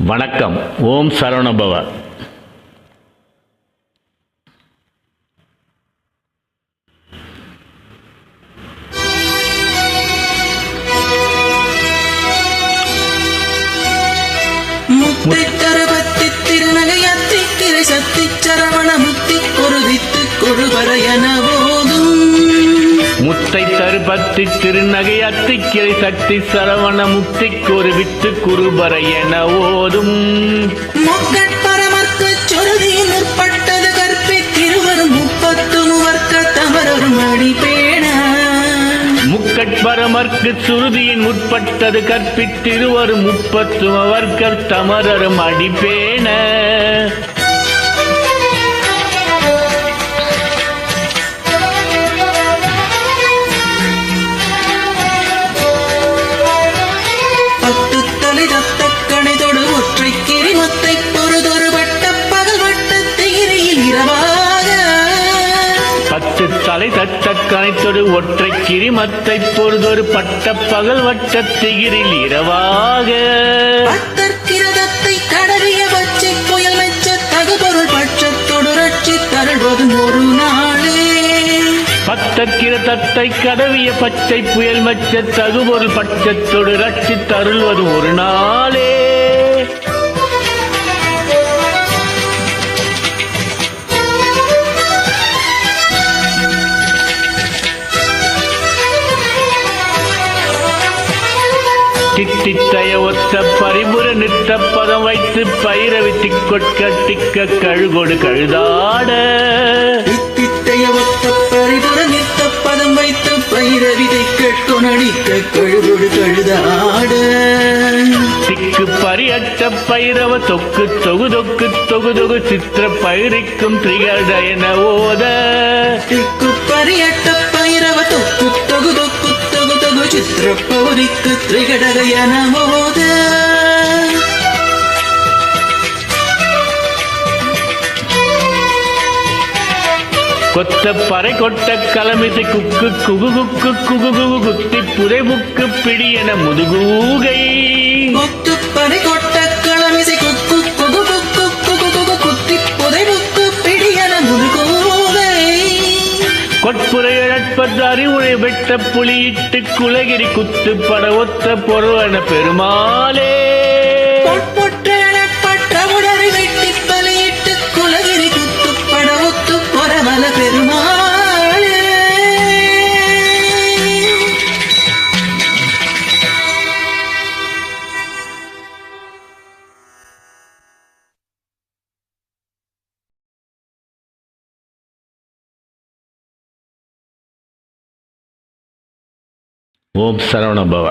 வணக்கம். ஓம் சரவணபவ. முத்தை தருபத்தி திருநகையத்தி திரை சத்தி சரவண முத்தி ஒரு வித்து கொடுபரையன போதும். முத்தை தருபத்தி திருநகை அத்திக்கிரை சக்தி சரவண முக்திக்கு ஒரு வித்து குருபரை என ஓதும். முக்கட்பரமர்க்கு சொருதியின் முற்பட்டது கற்பி திருவரும் 30 முவர்க்க தமரரும் அடிபேண. முக்கட்பரமர்க்கு சுருதியின் முற்பட்டது கற்பித்திருவரும் 30 முவர்க்கர் தமரரும் அடிபேண. தலை தட்ட கனைத்தொடு ஒற்றை கிரிமத்தை பொறுதொரு பட்ட பகல் வட்ட திகிரில் இரவாக. பத்தற்கிரதத்தை கடவிய பச்சை புயல் மெச்ச தகுபொருள் பட்சத்தொடு ரட்சி தருள்வதும் ஒரு நாளே. பத்தற்கிரதத்தை கடவிய பச்சை புயல் மெச்ச தகுபொருள் பட்சத்தொடு ரட்சி தருள்வதும் ஒரு நாளே. தித்தித்தய ஒத்த பரிபுர நிற்ற பதம் வைத்து பயிரவி திக்கொட்க திக்க கழுகொடு கழுதாட. தித்தித்தய ஒத்த பரிபுர நிற்ற பதம் வைத்து பயிரவி திக்கொட்க நடிக்க கழுகொடு கழுதாட. திக்கு பரியட்ட பைரவ தொக்கு தொகு தொக்கு தொகு தொகு சித்திர பயிரிக்கும் திரிகடயன ஓத. திக்கு பரியட்ட பைரவ தொக்கு தொகு தொக்கு தொகு தொகு சித்திர பௌரிக்கு திரிகடயன ஓத. கொத்த பறை கொட்ட கலமிசை குக்கு குகு குக்கு குகு குகு குத்தி புதை புக்கு பிடி என முதுகூகை. கொத்து பறை கொட்ட கலமிசை குக்கு குகு குக்கு குகு குகு குத்தி புதை புக்கு பிடி என முதுகூகை. கொட்புரை இழப்பது அறிவுரை வெட்ட புலியிட்டு குலகிரி குத்து பட ஒத்த பொருவன பெருமாளே. பட்டவுடரை வெட்டி பலியிட்டு குலகிரி குத்து பட ஒத்து பொறவல பெருமாளே. ஓம் சரவணபவ.